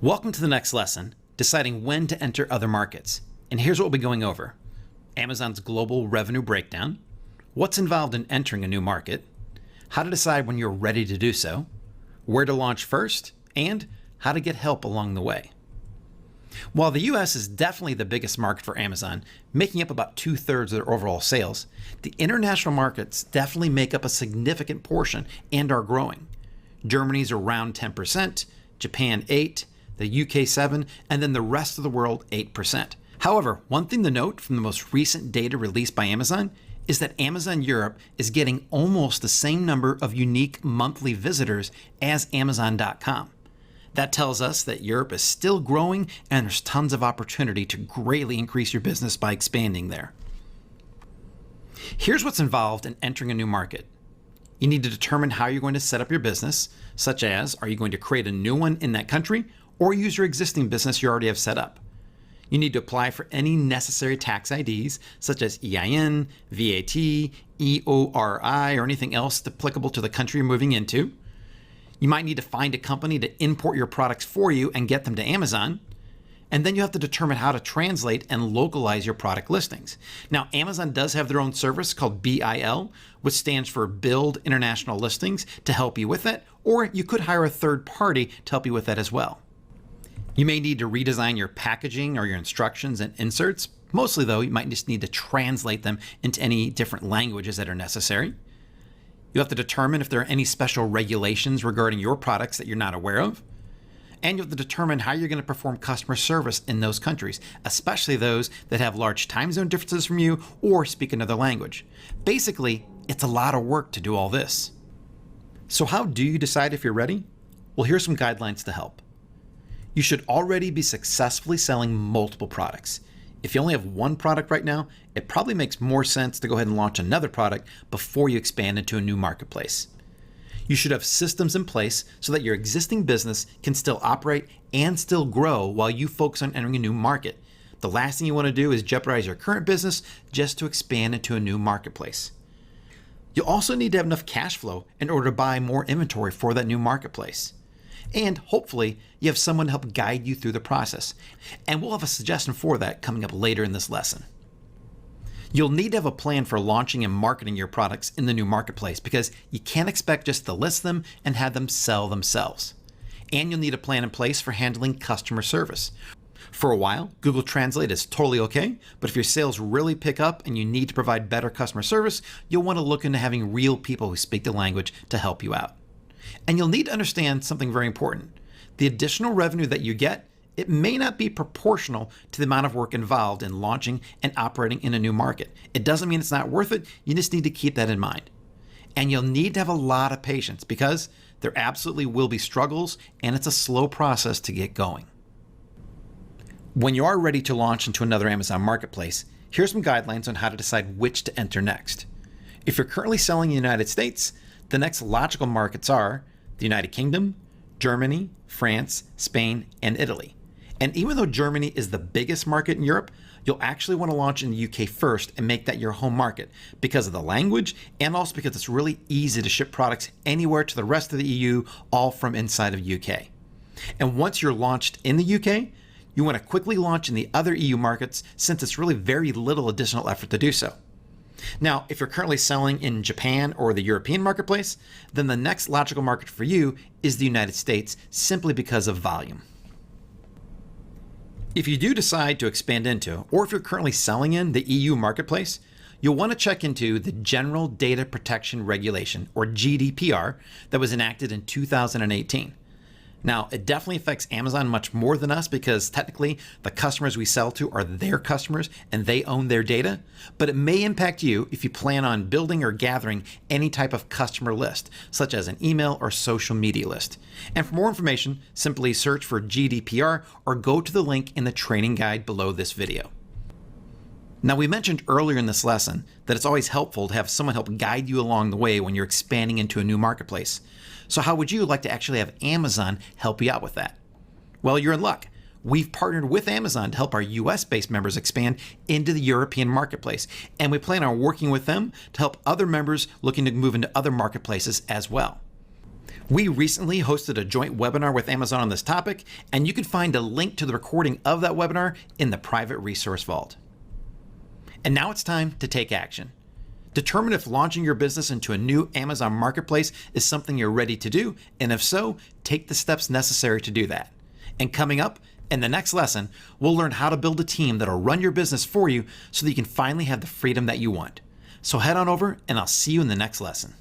Welcome to the next lesson, deciding when to enter other markets. And here's what we'll be going over. Amazon's global revenue breakdown, what's involved in entering a new market, how to decide when you're ready to do so, where to launch first, and how to get help along the way. While the US is definitely the biggest market for Amazon, making up about 2/3 of their overall sales, the international markets definitely make up a significant portion and are growing. Germany's around 10%, Japan 8%, the UK 7%, and then the rest of the world 8%. However, one thing to note from the most recent data released by Amazon is that Amazon Europe is getting almost the same number of unique monthly visitors as Amazon.com. That tells us that Europe is still growing and there's tons of opportunity to greatly increase your business by expanding there. Here's what's involved in entering a new market. You need to determine how you're going to set up your business, such as, are you going to create a new one in that country or use your existing business you already have set up? You need to apply for any necessary tax IDs, such as EIN, VAT, EORI, or anything else applicable to the country you're moving into. You might need to find a company to import your products for you and get them to Amazon. And then you have to determine how to translate and localize your product listings. Now, Amazon does have their own service called BIL, which stands for Build International Listings, to help you with that, or you could hire a third party to help you with that as well. You may need to redesign your packaging or your instructions and inserts. Mostly though, you might just need to translate them into any different languages that are necessary. You have to determine if there are any special regulations regarding your products that you're not aware of. And you have to determine how you're going to perform customer service in those countries, especially those that have large time zone differences from you or speak another language. Basically, it's a lot of work to do all this. So how do you decide if you're ready? Well, here's some guidelines to help. You should already be successfully selling multiple products. If you only have one product right now, it probably makes more sense to go ahead and launch another product before you expand into a new marketplace. You should have systems in place so that your existing business can still operate and still grow while you focus on entering a new market. The last thing you want to do is jeopardize your current business just to expand into a new marketplace. You'll also need to have enough cash flow in order to buy more inventory for that new marketplace. And hopefully you have someone to help guide you through the process. And we'll have a suggestion for that coming up later in this lesson. You'll need to have a plan for launching and marketing your products in the new marketplace because you can't expect just to list them and have them sell themselves. And you'll need a plan in place for handling customer service. For a while, Google Translate is totally okay, but if your sales really pick up and you need to provide better customer service, you'll want to look into having real people who speak the language to help you out. And you'll need to understand something very important. The additional revenue that you get, it may not be proportional to the amount of work involved in launching and operating in a new market. It doesn't mean it's not worth it. You just need to keep that in mind. And you'll need to have a lot of patience because there absolutely will be struggles and it's a slow process to get going. When you are ready to launch into another Amazon marketplace, here's some guidelines on how to decide which to enter next. If you're currently selling in the United States, the next logical markets are the United Kingdom, Germany, France, Spain, and Italy. And even though Germany is the biggest market in Europe, you'll actually want to launch in the UK first and make that your home market because of the language and also because it's really easy to ship products anywhere to the rest of the EU, all from inside of UK. And once you're launched in the UK, you want to quickly launch in the other EU markets since it's really very little additional effort to do so. Now, if you're currently selling in Japan or the European marketplace, then the next logical market for you is the United States simply because of volume. If you do decide to expand into, or if you're currently selling in the EU marketplace, you'll want to check into the General Data Protection Regulation, or GDPR, that was enacted in 2018. Now, it definitely affects Amazon much more than us because technically the customers we sell to are their customers and they own their data, but it may impact you if you plan on building or gathering any type of customer list, such as an email or social media list. And for more information, simply search for GDPR or go to the link in the training guide below this video. Now, we mentioned earlier in this lesson that it's always helpful to have someone help guide you along the way when you're expanding into a new marketplace. So how would you like to actually have Amazon help you out with that? Well, you're in luck. We've partnered with Amazon to help our US-based members expand into the European marketplace, and we plan on working with them to help other members looking to move into other marketplaces as well. We recently hosted a joint webinar with Amazon on this topic, and you can find a link to the recording of that webinar in the private resource vault. And now it's time to take action. Determine if launching your business into a new Amazon marketplace is something you're ready to do, and if so, take the steps necessary to do that. And coming up in the next lesson, we'll learn how to build a team that'll run your business for you so that you can finally have the freedom that you want. So head on over, and I'll see you in the next lesson.